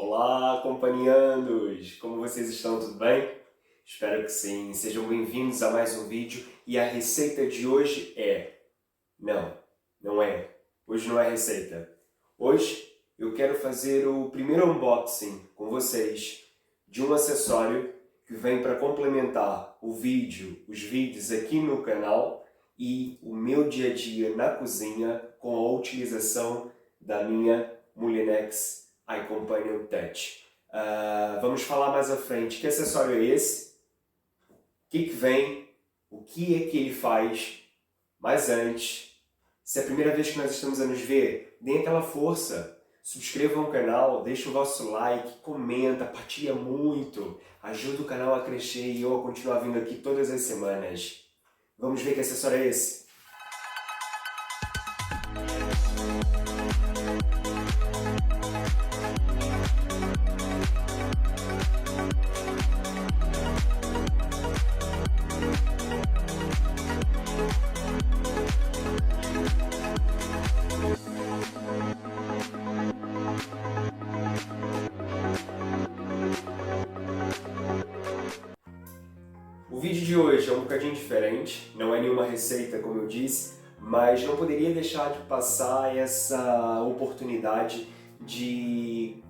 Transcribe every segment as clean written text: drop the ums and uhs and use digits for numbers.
Olá, companheandos! Como vocês estão? Tudo bem? Espero que sim. Sejam bem-vindos a mais um vídeo. E a receita de hoje é... Não é. Hoje não é receita. Hoje eu quero fazer o primeiro unboxing com vocês de um acessório que vem para complementar os vídeos aqui no canal e o meu dia a dia na cozinha com a utilização da minha Molinex iCompanion Touch. Vamos falar mais à frente. Que acessório é esse? O que vem? O que é que ele faz? Mas antes, se é a primeira vez que nós estamos a nos ver, deem aquela força. Subscrevam o canal, deixem o vosso like, comenta, partilha muito. Ajuda o canal a crescer e eu a continuar vindo aqui todas as semanas. Vamos ver que acessório é esse? O vídeo de hoje é um bocadinho diferente, não é nenhuma receita, como eu disse, mas não poderia deixar de passar essa oportunidade de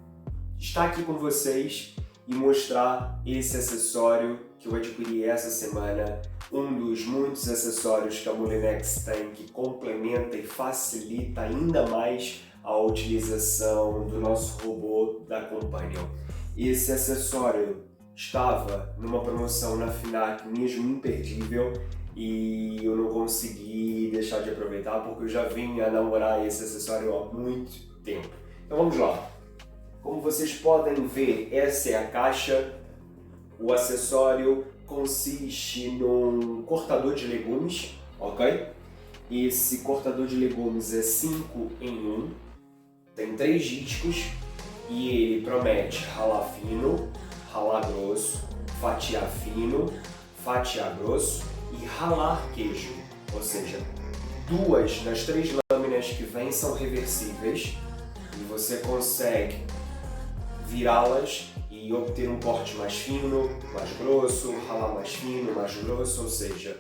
estar aqui com vocês e mostrar esse acessório que eu adquiri essa semana, um dos muitos acessórios que a Molinex tem que complementa e facilita ainda mais a utilização do nosso robô da Companion. Esse acessório estava numa promoção na FNAC mesmo imperdível e eu não consegui deixar de aproveitar porque eu já vinha a namorar esse acessório há muito tempo. Então vamos lá. Como vocês podem ver, essa é a caixa. O acessório consiste num cortador de legumes, ok? Esse cortador de legumes é 5 em 1, tem 3 discos e ele promete ralar fino, ralar grosso, fatiar fino, fatiar grosso e ralar queijo. Ou seja, 2 das 3 lâminas que vêm são reversíveis e você consegue virá-las e obter um corte mais fino, mais grosso, ralar mais fino, mais grosso, ou seja,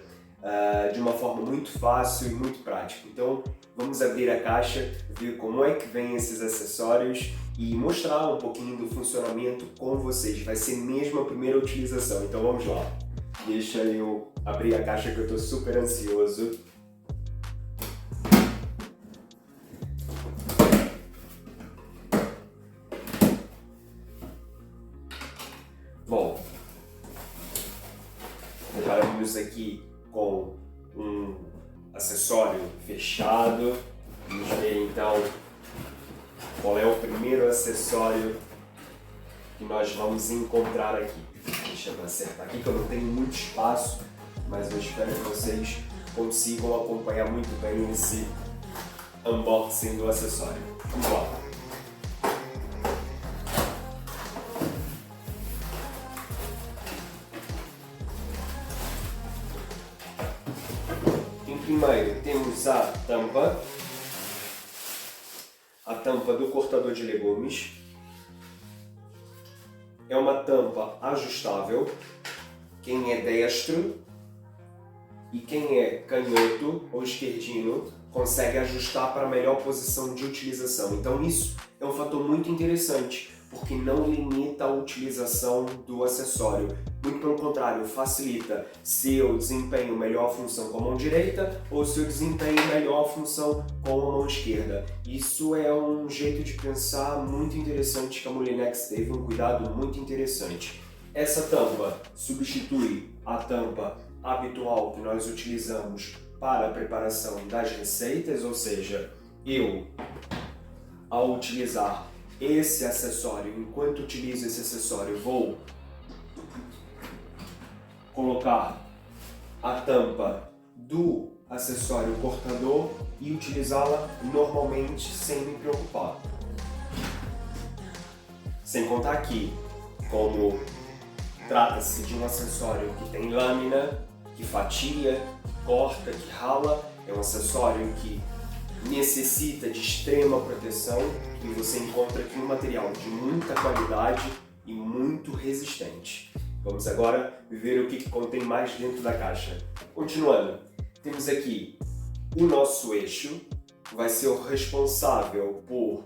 de uma forma muito fácil e muito prática. Então vamos abrir a caixa, ver como é que vem esses acessórios e mostrar um pouquinho do funcionamento com vocês. Vai ser mesmo a primeira utilização, então vamos lá. Deixa eu abrir a caixa que eu estou super ansioso. Bom, preparamos aqui com um acessório fechado. Vamos ver então qual é o primeiro acessório que nós vamos encontrar aqui. Deixa eu acertar aqui que eu não tenho muito espaço, mas eu espero que vocês consigam acompanhar muito bem esse unboxing do acessório. Vamos lá! Primeiro temos a tampa do cortador de legumes. É uma tampa ajustável. Quem é destro e quem é canhoto ou esquerdino consegue ajustar para a melhor posição de utilização. Então isso é um fator muito interessante, porque não limita a utilização do acessório. Muito pelo contrário, facilita se eu desempenho melhor a função com a mão direita ou se eu desempenho melhor a função com a mão esquerda. Isso é um jeito de pensar muito interessante que a Molinex teve, um cuidado muito interessante. Essa tampa substitui a tampa habitual que nós utilizamos para a preparação das receitas, ou seja, eu, ao utilizar esse acessório, enquanto utilizo esse acessório, vou colocar a tampa do acessório cortador e utilizá-la normalmente sem me preocupar. Sem contar que, como trata-se de um acessório que tem lâmina, que fatia, que corta, que rala, é um acessório que necessita de extrema proteção e você encontra aqui um material de muita qualidade e muito resistente. Vamos agora ver o que contém mais dentro da caixa. Continuando, temos aqui o nosso eixo, que vai ser o responsável por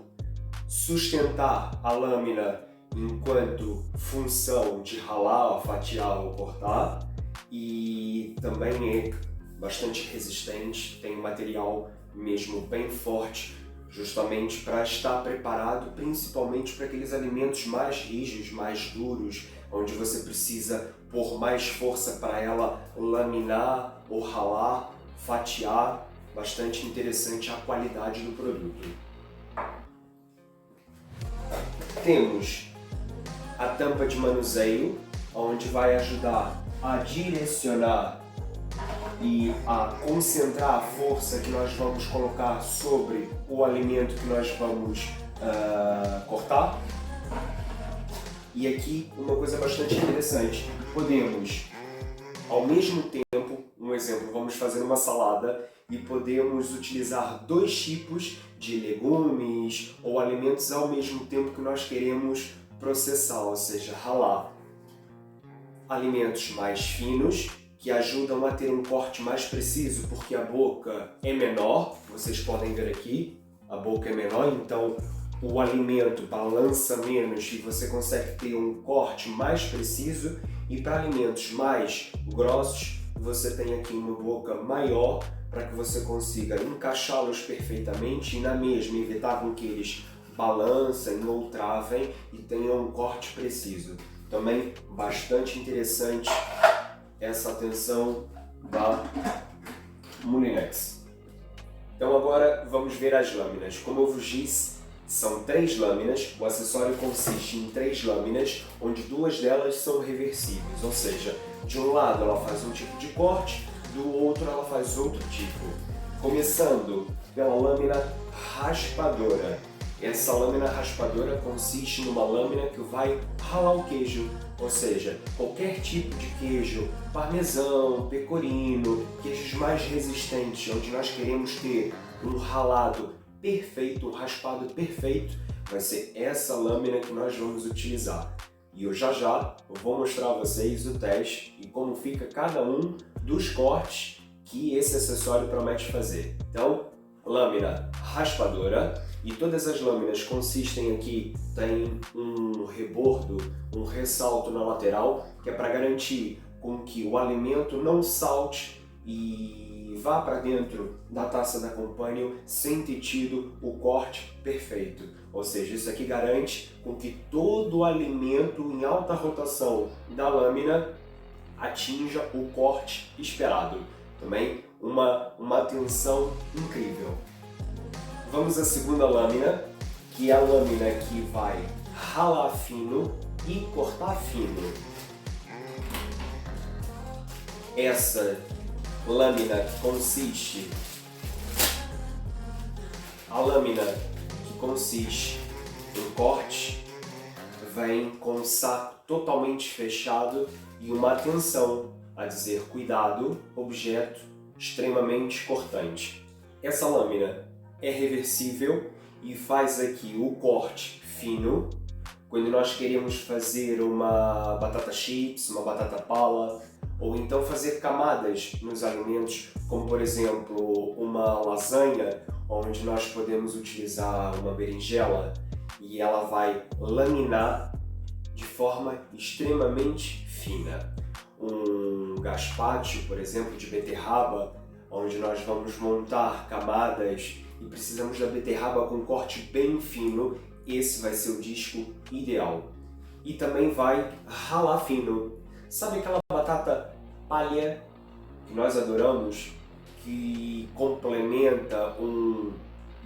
sustentar a lâmina enquanto função de ralar, fatiar ou cortar, e também é bastante resistente, tem um material mesmo bem forte, justamente para estar preparado principalmente para aqueles alimentos mais rígidos, mais duros, onde você precisa pôr mais força para ela laminar ou ralar, fatiar. Bastante interessante a qualidade do produto. Temos a tampa de manuseio, onde vai ajudar a direcionar e a concentrar a força que nós vamos colocar sobre o alimento que nós vamos cortar. E aqui uma coisa bastante interessante, podemos ao mesmo tempo, um exemplo, vamos fazer uma salada e podemos utilizar 2 tipos de legumes ou alimentos ao mesmo tempo que nós queremos processar, ou seja, ralar. Alimentos mais finos, que ajudam a ter um corte mais preciso, porque a boca é menor, vocês podem ver aqui, a boca é menor, então o alimento balança menos e você consegue ter um corte mais preciso. E para alimentos mais grossos, você tem aqui uma boca maior para que você consiga encaixá-los perfeitamente e na mesma evitar com que eles balancem ou travem e tenham um corte preciso. Também bastante interessante essa atenção da Moulinex. Então agora vamos ver as lâminas. Como eu vos disse, são 3 lâminas, o acessório consiste em 3 lâminas, onde 2 delas são reversíveis, ou seja, de um lado ela faz um tipo de corte, do outro ela faz outro tipo. Começando pela lâmina raspadora. Essa lâmina raspadora consiste numa lâmina que vai ralar o queijo, ou seja, qualquer tipo de queijo, parmesão, pecorino, queijos mais resistentes, onde nós queremos ter um ralado perfeito, um raspado perfeito, vai ser essa lâmina que nós vamos utilizar. E eu já vou mostrar a vocês o teste e como fica cada um dos cortes que esse acessório promete fazer. Então, lâmina raspadora, e todas as lâminas consistem aqui, tem um rebordo, um ressalto na lateral, que é para garantir com que o alimento não salte e vá para dentro da taça da Companion sem ter tido o corte perfeito. Ou seja, isso aqui garante com que todo o alimento em alta rotação da lâmina atinja o corte esperado. Também uma atenção incrível. Vamos à segunda lâmina, que é a lâmina que vai ralar fino e cortar fino. Essa lâmina que consiste em corte, vem com um saco totalmente fechado e uma atenção a dizer cuidado, objeto extremamente cortante. Essa lâmina é reversível e faz aqui o corte fino. Quando nós queremos fazer uma batata chips, uma batata palha, ou então fazer camadas nos alimentos, como por exemplo uma lasanha, onde nós podemos utilizar uma berinjela e ela vai laminar de forma extremamente fina. Um gazpacho, por exemplo, de beterraba, onde nós vamos montar camadas e precisamos da beterraba com corte bem fino, esse vai ser o disco ideal. E também vai ralar fino. Sabe aquela batata palha que nós adoramos, que complementa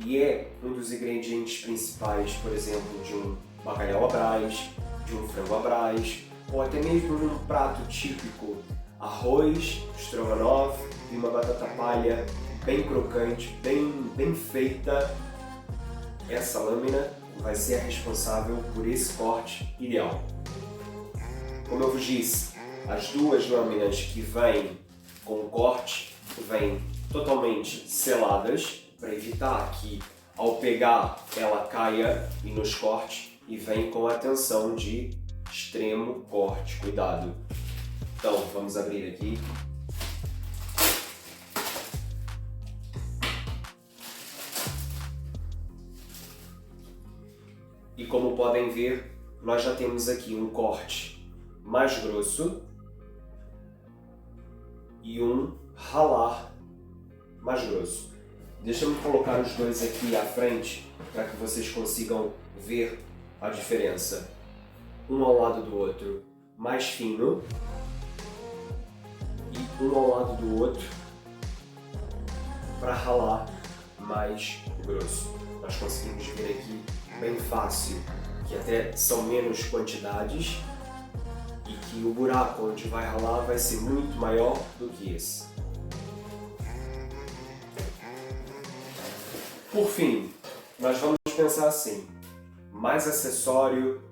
e é um dos ingredientes principais, por exemplo, de um bacalhau à Brás, de um frango à Brás, ou até mesmo num prato típico, arroz, estrogonofe e uma batata palha bem crocante, bem feita. Essa lâmina vai ser a responsável por esse corte ideal. Como eu vos disse, as 2 lâminas que vêm com o corte vêm totalmente seladas, para evitar que ao pegar ela caia e nos corte e vem com a tensão de extremo corte. Cuidado! Então vamos abrir aqui. E como podem ver, nós já temos aqui um corte mais grosso e um ralar mais grosso. Deixa eu colocar os dois aqui à frente para que vocês consigam ver a diferença. Um ao lado do outro mais fino e um ao lado do outro para ralar mais grosso. Nós conseguimos ver aqui bem fácil que até são menos quantidades e que o buraco onde vai ralar vai ser muito maior do que esse. Por fim, nós vamos pensar assim, mais acessório,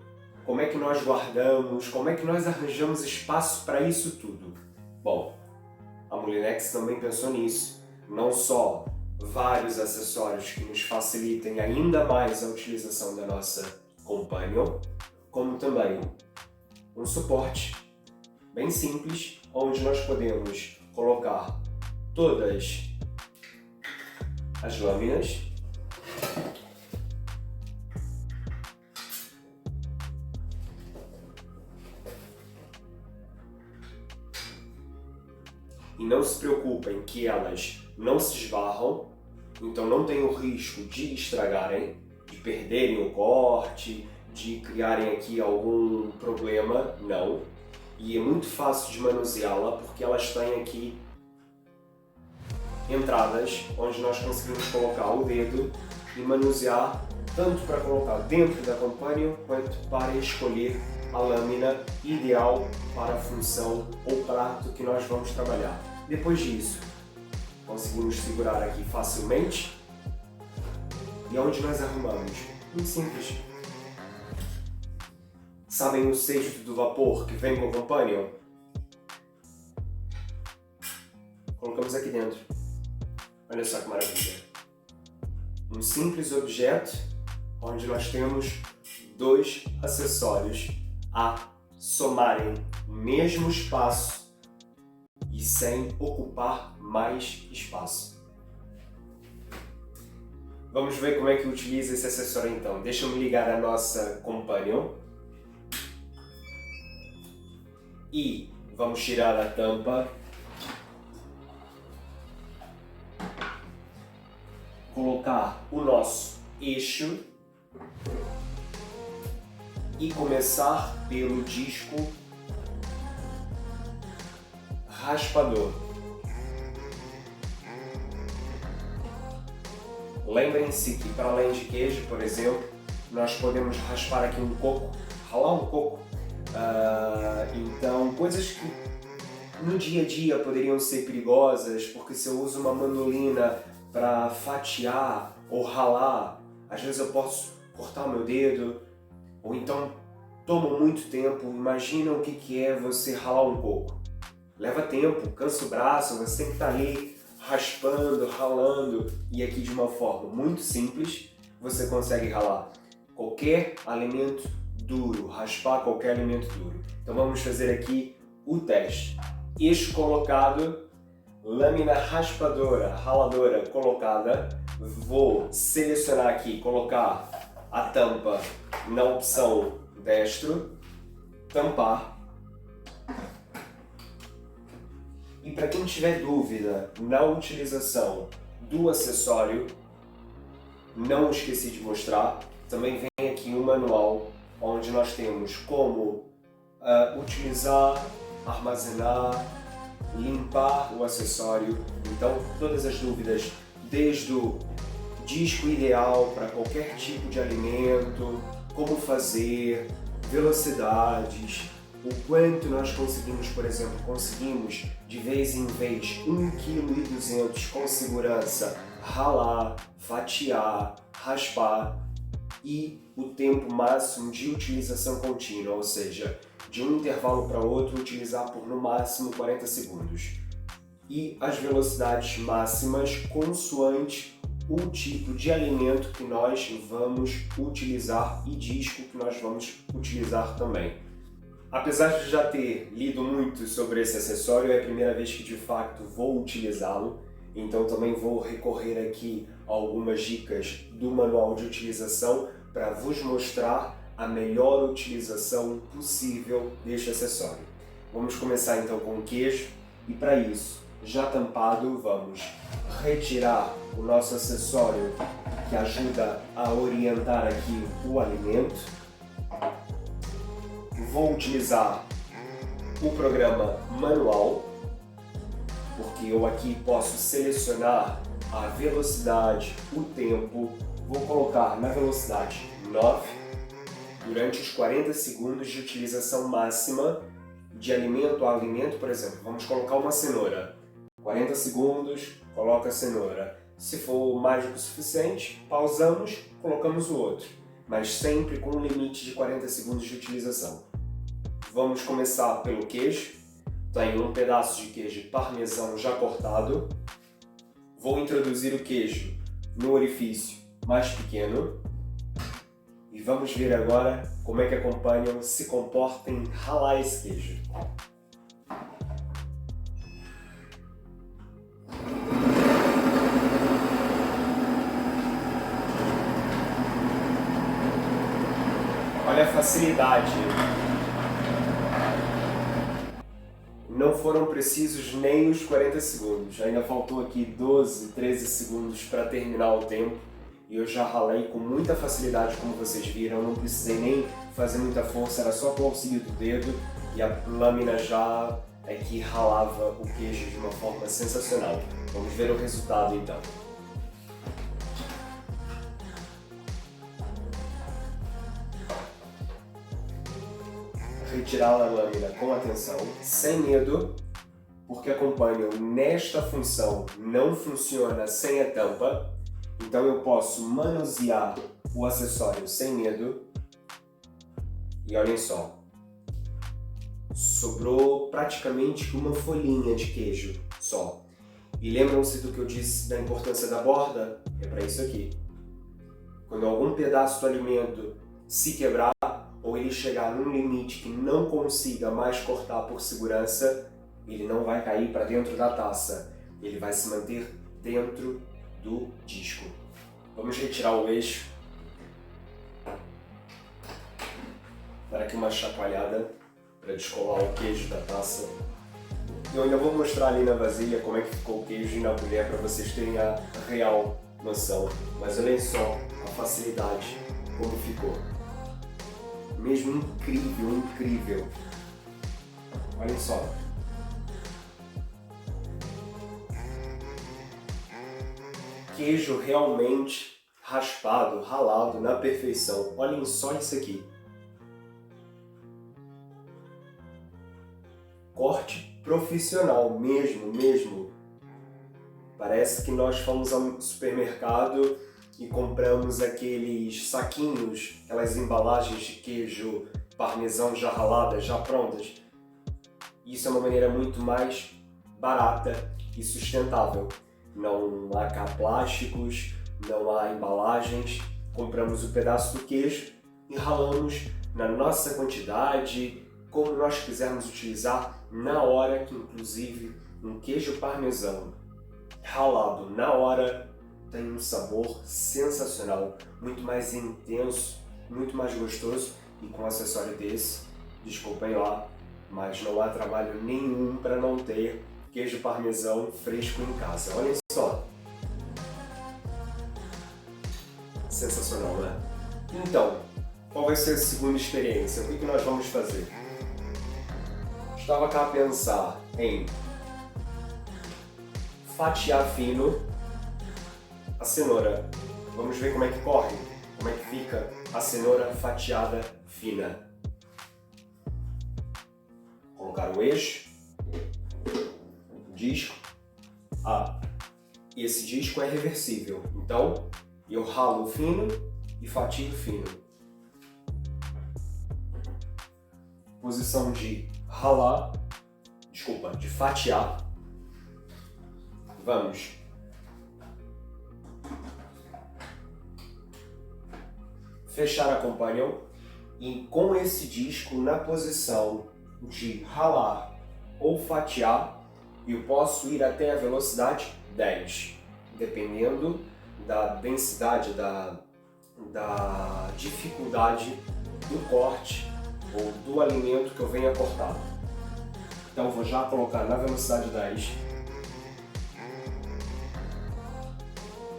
como é que nós guardamos, como é que nós arranjamos espaço para isso tudo? Bom, a Molinex também pensou nisso, não só vários acessórios que nos facilitem ainda mais a utilização da nossa Companion, como também um suporte bem simples, onde nós podemos colocar todas as lâminas e não se preocupem que elas não se esbarram, então não tem o risco de estragarem, de perderem o corte, de criarem aqui algum problema, não. E é muito fácil de manuseá-la porque elas têm aqui entradas onde nós conseguimos colocar o dedo e manusear tanto para colocar dentro da Companion quanto para escolher a lâmina ideal para a função ou prato que nós vamos trabalhar. Depois disso, conseguimos segurar aqui facilmente. E onde nós arrumamos? Muito simples. Sabem o cesto do vapor que vem com a Companion? Colocamos aqui dentro. Olha só que maravilha. Um simples objeto onde nós temos dois acessórios a somarem no mesmo espaço e sem ocupar mais espaço. Vamos ver como é que utiliza esse acessório então. Deixa eu me ligar à nossa Companion e vamos tirar a tampa, colocar o nosso eixo e começar pelo disco raspador. Lembrem-se que para além de queijo, por exemplo, nós podemos raspar aqui um coco, ralar um coco. Então, coisas que no dia a dia poderiam ser perigosas, porque se eu uso uma mandolina para fatiar ou ralar, às vezes eu posso cortar o meu dedo, ou então toma muito tempo. Imagina o que é você ralar um coco. Leva tempo, cansa o braço, você tem que estar ali raspando, ralando, e aqui de uma forma muito simples você consegue ralar qualquer alimento duro, raspar qualquer alimento duro. Então vamos fazer aqui o teste. Eixo colocado, lâmina raspadora, raladora colocada. Vou selecionar aqui, colocar a tampa na opção destro, tampar. E para quem tiver dúvida na utilização do acessório, não esqueci de mostrar, também vem aqui um manual onde nós temos como utilizar, armazenar, limpar o acessório. Então todas as dúvidas, desde o disco ideal para qualquer tipo de alimento, como fazer, velocidades, o quanto nós conseguimos, por exemplo, conseguimos de vez em vez 1,2 kg com segurança ralar, fatiar, raspar, e o tempo máximo de utilização contínua, ou seja, de um intervalo para outro utilizar por no máximo 40 segundos. E as velocidades máximas consoante o tipo de alimento que nós vamos utilizar e disco que nós vamos utilizar também. Apesar de já ter lido muito sobre esse acessório, é a primeira vez que de fato vou utilizá-lo, então também vou recorrer aqui a algumas dicas do manual de utilização para vos mostrar a melhor utilização possível deste acessório. Vamos começar então com o queijo e para isso, já tampado, vamos retirar o nosso acessório que ajuda a orientar aqui o alimento. Vou utilizar o programa manual, porque eu aqui posso selecionar a velocidade, o tempo. Vou colocar na velocidade 9 durante os 40 segundos de utilização máxima de alimento a alimento, por exemplo. Vamos colocar uma cenoura. 40 segundos, coloca a cenoura. Se for mais do que o suficiente, pausamos, colocamos o outro, mas sempre com um limite de 40 segundos de utilização. Vamos começar pelo queijo. Tenho um pedaço de queijo parmesão já cortado. Vou introduzir o queijo no orifício mais pequeno. E vamos ver agora como é que a Companion se comporta em ralar esse queijo. Olha a facilidade. Não foram precisos nem os 40 segundos. Ainda faltou aqui 12, 13 segundos para terminar o tempo. E eu já ralei com muita facilidade, como vocês viram. Não precisei nem fazer muita força, era só com o auxílio do dedo. E a lâmina já aqui ralava o queijo de uma forma sensacional. Vamos ver o resultado então. Retirar a lâmina com atenção, sem medo, porque a Companion nesta função não funciona sem a tampa, então eu posso manusear o acessório sem medo. E olhem só, sobrou praticamente uma folhinha de queijo só. E lembram-se do que eu disse da importância da borda? É para isso aqui. Quando algum pedaço do alimento se quebrar, ou ele chegar num limite que não consiga mais cortar por segurança, ele não vai cair para dentro da taça, ele vai se manter dentro do disco. Vamos retirar o eixo. Dar aqui uma chacoalhada para descolar o queijo da taça. Eu ainda vou mostrar ali na vasilha como é que ficou o queijo e na colher para vocês terem a real noção. Mas olhem só a facilidade, como ficou. Mesmo incrível, incrível. Olhem só. Queijo realmente raspado, ralado na perfeição. Olhem só isso aqui. Corte profissional, mesmo. Parece que nós fomos ao supermercado e compramos aqueles saquinhos, aquelas embalagens de queijo parmesão já raladas, já prontas. Isso é uma maneira muito mais barata e sustentável. Não há cá plásticos, não há embalagens. Compramos o pedaço do queijo e ralamos na nossa quantidade, como nós quisermos utilizar na hora, que inclusive um queijo parmesão ralado na hora tem um sabor sensacional, muito mais intenso, muito mais gostoso, e com um acessório desse, desculpem lá, mas não há trabalho nenhum para não ter queijo parmesão fresco em casa. Olhem só! Sensacional, né? Então, qual vai ser a segunda experiência? O que nós vamos fazer? Estava cá a pensar em fatiar fino a cenoura. Vamos ver como é que corre, como é que fica a cenoura fatiada fina. Colocar o eixo, o disco. E esse disco é reversível, então eu ralo fino e fatio fino. Posição de de fatiar. Vamos fechar a companion e com esse disco na posição de ralar ou fatiar, eu posso ir até a velocidade 10, dependendo da densidade, da dificuldade do corte ou do alimento que eu venha cortar. Então vou já colocar na velocidade 10,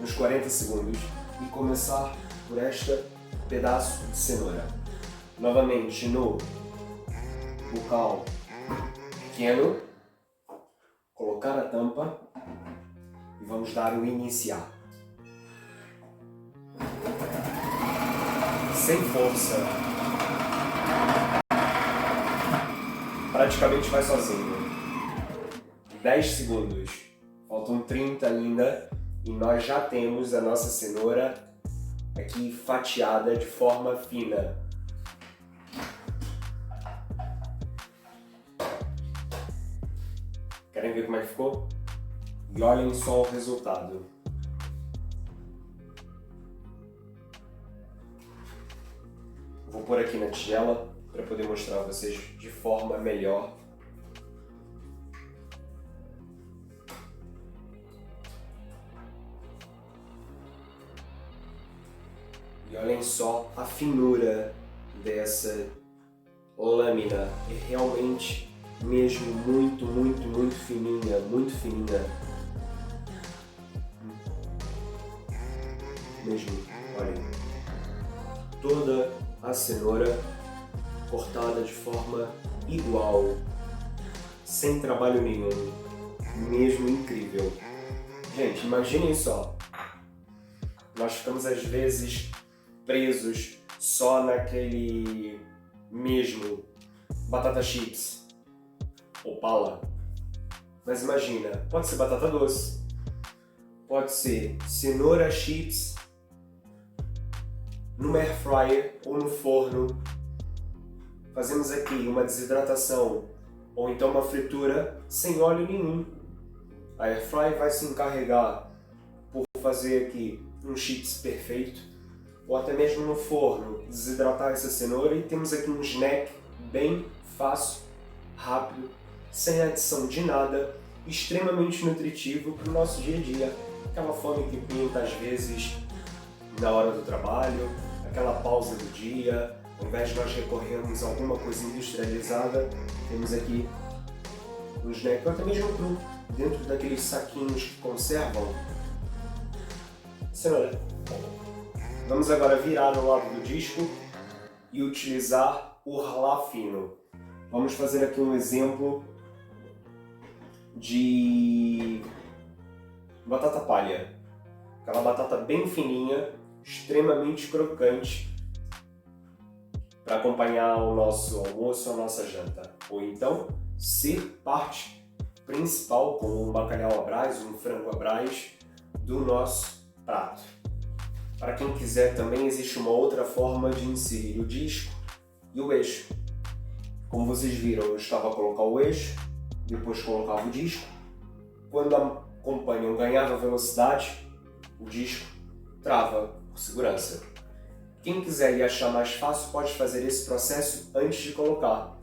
nos 40 segundos, e começar por este pedaço de cenoura. Novamente no bocal pequeno, colocar a tampa e vamos dar o iniciar. Sem força. Praticamente vai sozinho. 10 segundos. Faltam 30 ainda e nós já temos a nossa cenoura aqui fatiada de forma fina. Querem ver como é que ficou? E olhem só o resultado. Vou pôr aqui na tigela para poder mostrar a vocês de forma melhor. E olhem só a finura dessa lâmina. É realmente mesmo muito fininha, muito fininha. Mesmo, olhem. Toda a cenoura cortada de forma igual, sem trabalho nenhum, mesmo incrível. Gente, imaginem só, nós ficamos às vezes presos só naquele mesmo batata chips ou pala, mas imagina, pode ser batata doce, pode ser cenoura chips no air fryer ou no forno. Fazemos aqui uma desidratação ou então uma fritura sem óleo nenhum. A air fryer vai se encarregar por fazer aqui um chips perfeito, ou até mesmo no forno desidratar essa cenoura, e temos aqui um snack bem fácil, rápido, sem adição de nada, extremamente nutritivo para o nosso dia a dia. Aquela fome que pinta às vezes na hora do trabalho, aquela pausa do dia, ao invés de nós recorrermos a alguma coisa industrializada, temos aqui um snack, ou até mesmo cru, dentro daqueles saquinhos que conservam cenoura. Vamos agora virar no lado do disco e utilizar o ralar fino. Vamos fazer aqui um exemplo de batata palha. Aquela batata bem fininha, extremamente crocante, para acompanhar o nosso almoço ou a nossa janta. Ou então, ser parte principal, como um bacalhau à Brás, um frango à Brás, do nosso prato. Para quem quiser também existe uma outra forma de inserir o disco e o eixo. Como vocês viram, eu estava a colocar o eixo, depois colocava o disco. Quando a companion ganhava velocidade, o disco trava por segurança. Quem quiser e achar mais fácil pode fazer esse processo antes de colocar.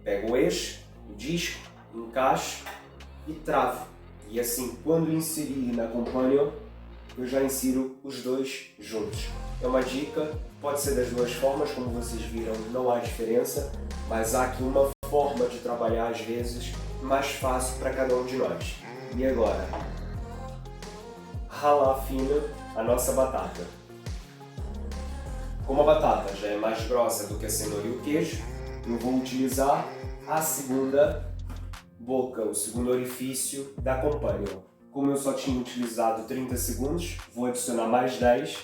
Pega o eixo, o disco, encaixa e trava. E assim, quando inserir na companion, eu já insiro os dois juntos. É uma dica, pode ser das duas formas, como vocês viram, não há diferença, mas há aqui uma forma de trabalhar às vezes mais fácil para cada um de nós. E agora, ralar fino a nossa batata. Como a batata já é mais grossa do que a cenoura e o queijo, eu vou utilizar a segunda boca, o segundo orifício da companion. Como eu só tinha utilizado 30 segundos, vou adicionar mais 10,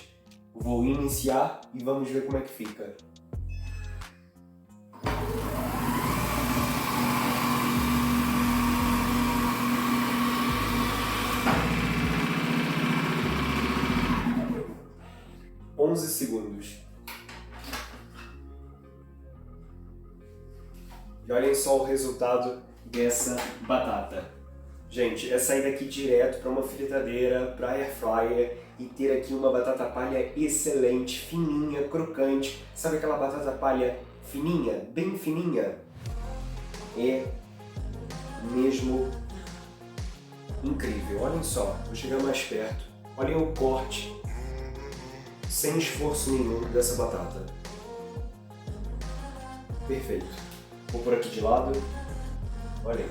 vou iniciar e vamos ver como é que fica. Segundos. E olhem só o resultado dessa batata. Gente, é sair daqui direto para uma fritadeira, para air fryer, e ter aqui uma batata palha excelente, fininha, crocante. Sabe aquela batata palha fininha, bem fininha? É mesmo incrível. Olhem só, vou chegar mais perto. Olhem o corte, sem esforço nenhum, dessa batata. Perfeito. Vou por aqui de lado. Olhem,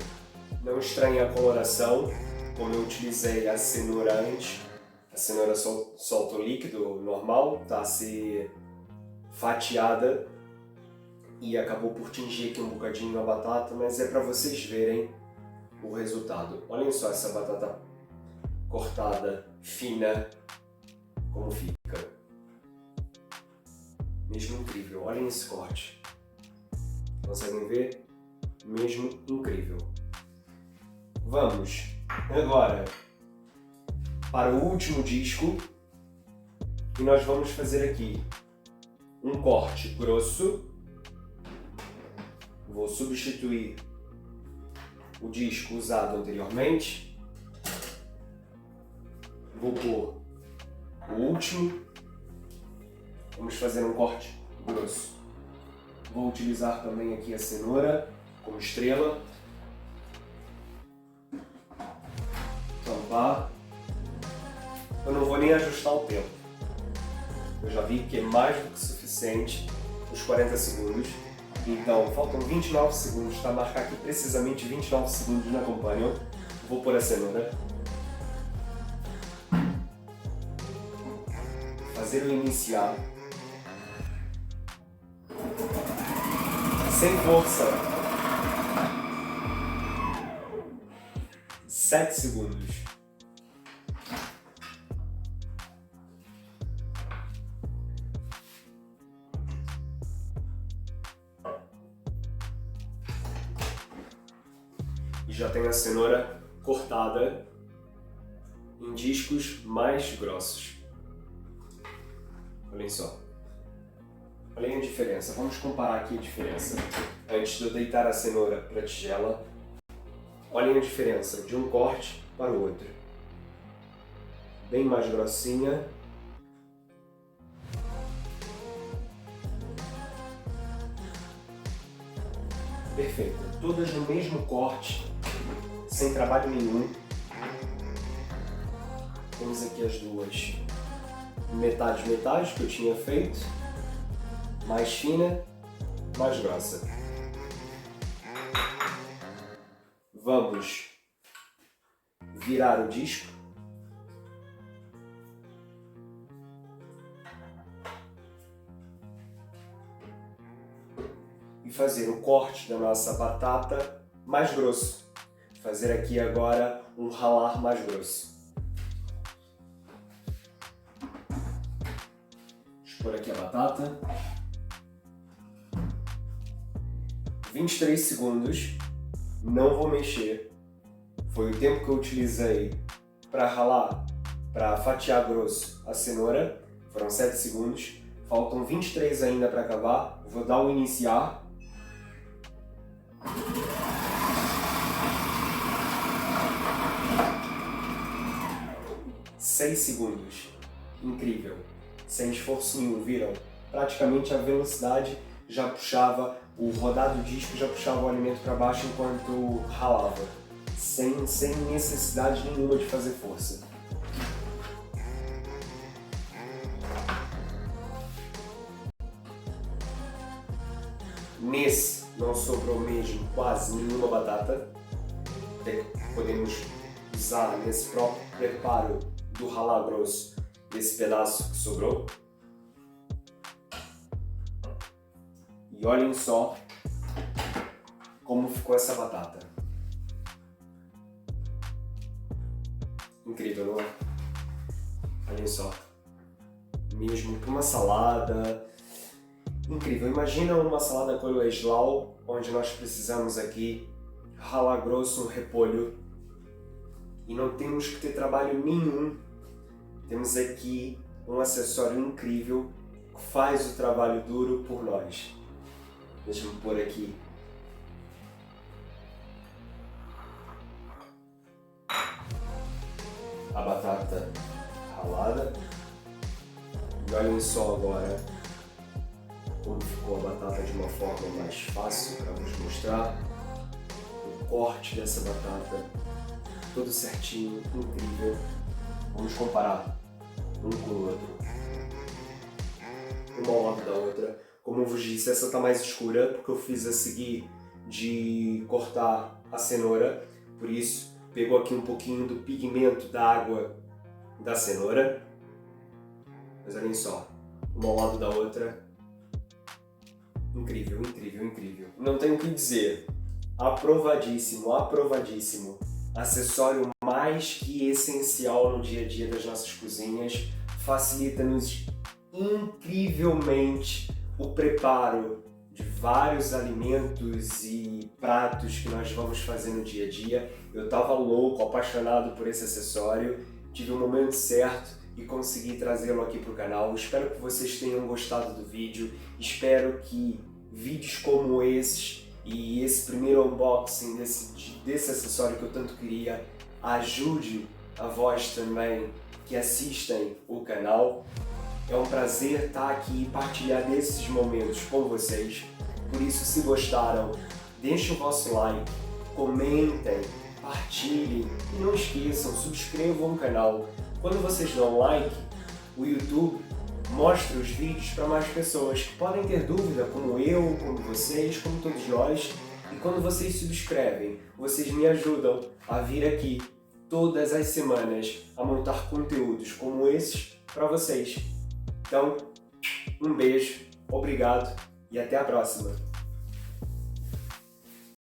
não estranhe a coloração, como eu utilizei a cenoura antes. A cenoura solta o líquido normal, está a ser fatiada e acabou por tingir aqui um bocadinho a batata, mas é para vocês verem o resultado. Olhem só essa batata cortada, fina, como fica. Mesmo incrível. Olhem esse corte. Conseguem ver? Mesmo incrível. Vamos agora para o último disco e nós vamos fazer aqui um corte grosso. Vou substituir o disco usado anteriormente. Vou pôr o último. Vamos fazer um corte grosso. Vou utilizar também aqui a cenoura como estrela. Tampar. Eu não vou nem ajustar o tempo. Eu já vi que é mais do que suficiente os 40 segundos. Então, faltam 29 segundos, está a marcar aqui precisamente 29 segundos na Companion. Vou pôr a cenoura. Fazer o iniciar. Sem força. 7 segundos. E já tenho a cenoura cortada em discos mais grossos. Olhem só. Olhem a diferença. Vamos comparar aqui a diferença. Antes de eu deitar a cenoura para a tigela, olhem a diferença de um corte para o outro. Bem mais grossinha. Perfeita. Todas no mesmo corte, sem trabalho nenhum. Temos aqui as duas metades que eu tinha feito. Mais fina, mais grossa. Vamos virar o disco. E fazer o corte da nossa batata mais grosso. Fazer aqui agora um ralar mais grosso. Deixa eu pôr aqui a batata. 23 segundos. Não vou mexer. Foi o tempo que eu utilizei para ralar, para fatiar grosso a cenoura. Foram 7 segundos. Faltam 23 ainda para acabar. Vou dar o iniciar. Seis segundos. Incrível. Sem esforço nenhum, viram? Praticamente a velocidade já puxava, o rodar do disco já puxava o alimento para baixo enquanto ralava. Sem necessidade nenhuma de fazer força. Nesse não sobrou mesmo quase nenhuma batata. Podemos usar nesse próprio preparo do ralar grosso esse pedaço que sobrou. E olhem só como ficou essa batata. Incrível, não é? Olhem só. Mesmo que uma salada. Incrível. Imagina uma salada coleslaw, onde nós precisamos aqui ralar grosso um repolho e não temos que ter trabalho nenhum. Temos aqui um acessório incrível que faz o trabalho duro por nós. Deixa eu pôr aqui. A batata ralada. E olhem só agora como ficou a batata de uma forma mais fácil para vos mostrar. O corte dessa batata, todo certinho, incrível. Vamos comparar um com o outro, uma ao lado da outra. Como eu vos disse, essa está mais escura porque eu fiz a seguir de cortar a cenoura, por isso pegou aqui um pouquinho do pigmento da água da cenoura. Mas olhem só, uma ao lado da outra. Incrível, incrível, incrível. Não tenho o que dizer. Aprovadíssimo, aprovadíssimo. Acessório mais que essencial no dia a dia das nossas cozinhas. Facilita-nos incrivelmente o preparo de vários alimentos e pratos que nós vamos fazer no dia a dia. Eu estava louco, apaixonado por esse acessório. Tive o momento certo e consegui trazê-lo aqui para o canal. Espero que vocês tenham gostado do vídeo. Espero que vídeos como esses e esse primeiro unboxing desse acessório que eu tanto queria ajude a vós também que assistem o canal. É um prazer estar aqui e partilhar desses momentos com vocês. Por isso, se gostaram, deixem o vosso like, comentem, partilhem e não esqueçam, subscrevam o canal. Quando vocês dão like, o YouTube mostra os vídeos para mais pessoas que podem ter dúvida, como eu, como vocês, como todos nós. E quando vocês subscrevem, vocês me ajudam a vir aqui todas as semanas a montar conteúdos como esses para vocês. Então, um beijo, obrigado e até a próxima!